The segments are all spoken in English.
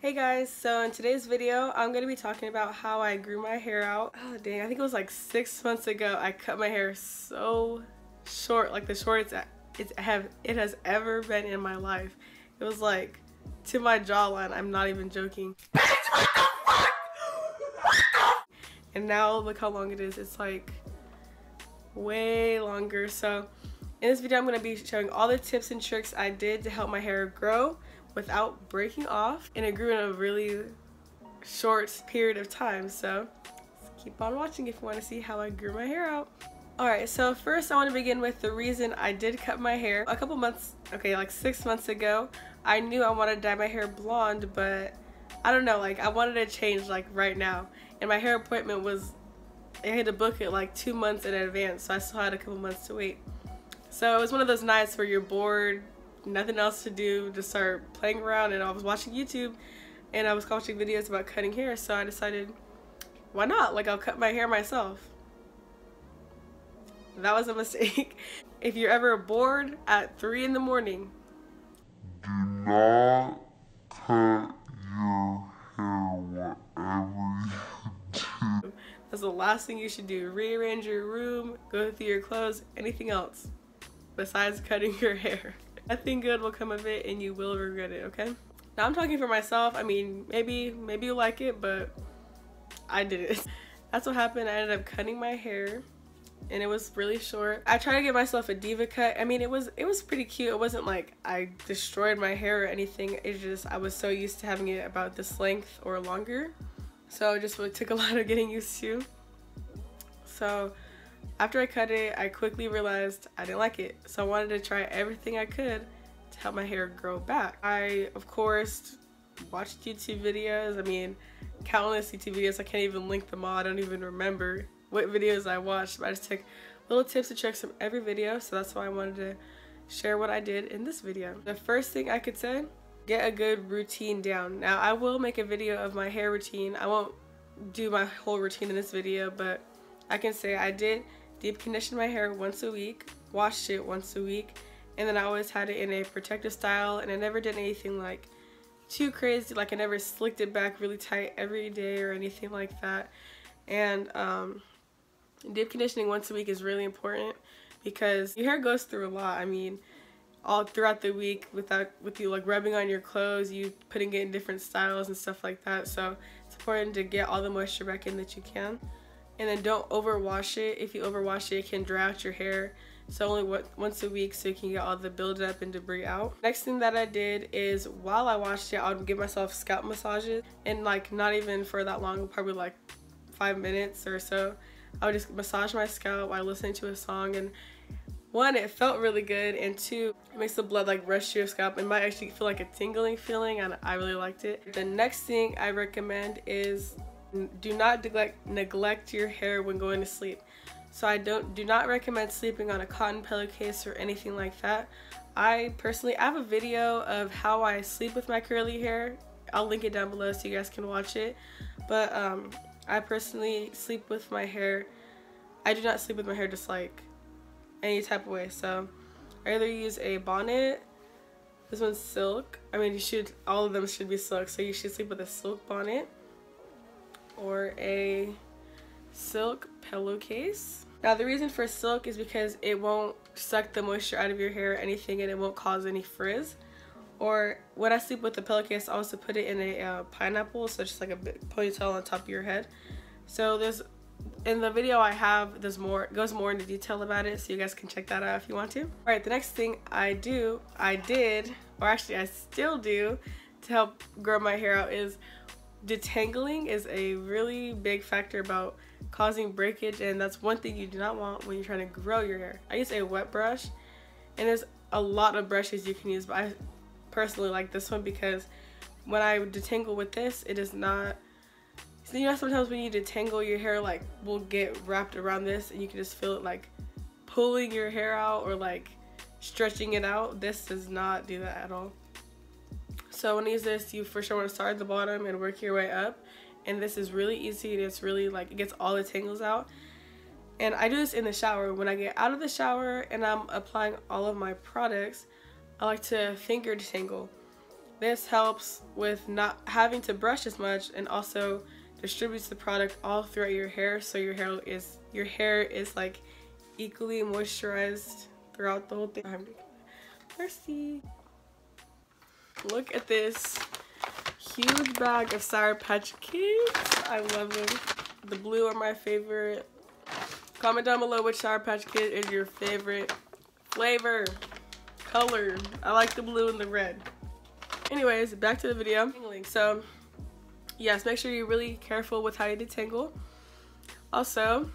Hey guys, so in today's video I'm going to be talking about how I grew my hair out. Oh dang, I think it was like 6 months ago I cut my hair so short, like the shortest it has ever been in my life. It was like to my jawline, I'm not even joking. And now look how long it is. It's like way longer. So in this video I'm going to be showing all the tips and tricks I did to help my hair grow without breaking off, and it grew in a really short period of time. So keep on watching if you want to see how I grew my hair out. Alright, so first I want to begin with the reason I did cut my hair. A couple months, like 6 months ago, I knew I wanted to dye my hair blonde, but I don't know, like I wanted to change like right now. And my hair appointment was, I had to book it like 2 months in advance, so I still had a couple months to wait. So it was one of those nights where you're bored, nothing else to do, just start playing around, and I was watching YouTube and I was watching videos about cutting hair, so I decided, why not? Like, I'll cut my hair myself. That was a mistake. If you're ever bored at 3 in the morning, do not cut your hair whatever you do. That's the last thing you should do. Rearrange your room, go through your clothes, anything else besides cutting your hair. Nothing good will come of it and you will regret it, okay? Now I'm talking for myself. I mean, maybe you like it, but I did it. That's what happened. I ended up cutting my hair and it was really short. I tried to get myself a diva cut. I mean, it was pretty cute. It wasn't like I destroyed my hair or anything. It's just I was so used to having it about this length or longer. So it just took a lot of getting used to. So after I cut it, I quickly realized I didn't like it. So I wanted to try everything I could to help my hair grow back. I, of course, watched YouTube videos. I mean, countless YouTube videos. I can't even link them all. I don't even remember what videos I watched. But I just took little tips and tricks from every video. So that's why I wanted to share what I did in this video. The first thing I could say, get a good routine down. Now, I will make a video of my hair routine. I won't do my whole routine in this video, but I can say I did deep condition my hair once a week, washed it once a week, and then I always had it in a protective style, and I never did anything like too crazy. Like I never slicked it back really tight every day or anything like that. And deep conditioning once a week is really important because your hair goes through a lot. I mean, all throughout the week with you like rubbing on your clothes, you putting it in different styles and stuff like that. So it's important to get all the moisture back in that you can. And then don't overwash it. If you overwash it, it can dry out your hair. So only once a week so you can get all the buildup and debris out. Next thing that I did is while I washed it, I would give myself scalp massages. And like not even for that long, probably like 5 minutes or so. I would just massage my scalp while listening to a song. And one, it felt really good. And two, it makes the blood like rush to your scalp. It might actually feel like a tingling feeling, and I really liked it. The next thing I recommend is do not neglect your hair when going to sleep. So I do not recommend sleeping on a cotton pillowcase or anything like that. I have a video of how I sleep with my curly hair. I'll link it down below so you guys can watch it. But I personally sleep with my hair. I do not sleep with my hair just like any type of way. So I either use a bonnet. This one's silk. I mean, all of them should be silk. So you should sleep with a silk bonnet or a silk pillowcase. Now the reason for silk is because it won't suck the moisture out of your hair or anything, and it won't cause any frizz. Or when I sleep with the pillowcase, I also put it in a pineapple, so just like a big ponytail on top of your head. So in the video I have, it goes more into detail about it, so you guys can check that out if you want to. Alright, the next thing I did, or actually I still do to help grow my hair out is detangling is a really big factor about causing breakage, and that's one thing you do not want when you're trying to grow your hair. I use a wet brush, and there's a lot of brushes you can use, but I personally like this one because when I detangle with this, it is not, so you know sometimes when you detangle your hair like will get wrapped around this and you can just feel it like pulling your hair out or like stretching it out. This does not do that at all. So when you use this, you for sure want to start at the bottom and work your way up. And this is really easy, and it's really like, it gets all the tangles out. And I do this in the shower. When I get out of the shower and I'm applying all of my products, I like to finger detangle. This helps with not having to brush as much and also distributes the product all throughout your hair, so your hair is like equally moisturized throughout the whole thing. Mercy. Look at this huge bag of Sour Patch Kids. I love them. The blue are my favorite. Comment down below which Sour Patch Kid is your favorite flavor, color. I like the blue and the red. Anyways, back to the video. So yes, make sure you're really careful with how you detangle. Also,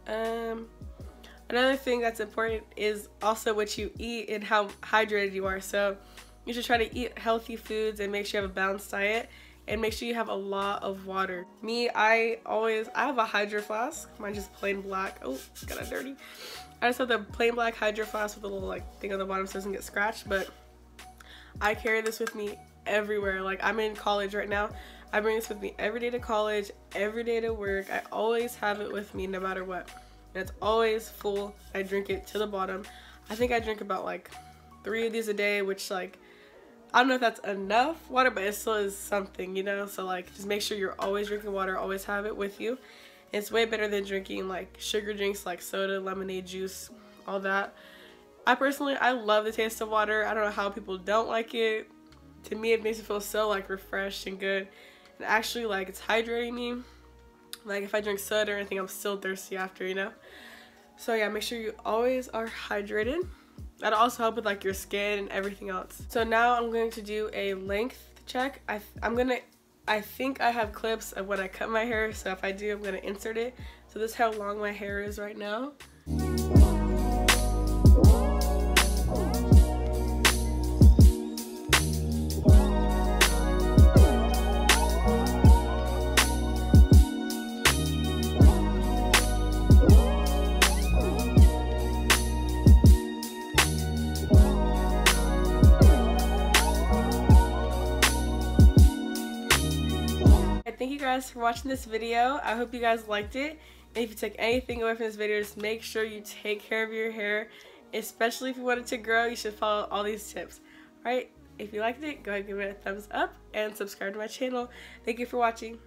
another thing that's important is also what you eat and how hydrated you are. So you should try to eat healthy foods and make sure you have a balanced diet, and make sure you have a lot of water. Me, I have a Hydro Flask. Mine's just plain black. Oh, it's kind of dirty. I just have the plain black Hydro Flask with a little like thing on the bottom so it doesn't get scratched, but I carry this with me everywhere. Like, I'm in college right now. I bring this with me every day to college, every day to work. I always have it with me no matter what. And it's always full. I drink it to the bottom. I think I drink about like 3 of these a day, which like, I don't know if that's enough water, but it still is something, you know? So like, just make sure you're always drinking water, always have it with you. It's way better than drinking like sugar drinks like soda, lemonade, juice, all that. I love the taste of water. I don't know how people don't like it. To me, it makes me feel so like refreshed and good. And actually, like, it's hydrating me. Like, if I drink soda or anything, I'm still thirsty after, you know? So yeah, make sure you always are hydrated. That'll also help with like your skin and everything else. So now I'm going to do a length check. I think I have clips of when I cut my hair, so if I do, I'm gonna insert it. So this is how long my hair is right now. Thank you guys for watching this video. I hope you guys liked it. And if you took anything away from this video, just make sure you take care of your hair. Especially if you want it to grow, you should follow all these tips. Alright, if you liked it, go ahead and give it a thumbs up and subscribe to my channel. Thank you for watching.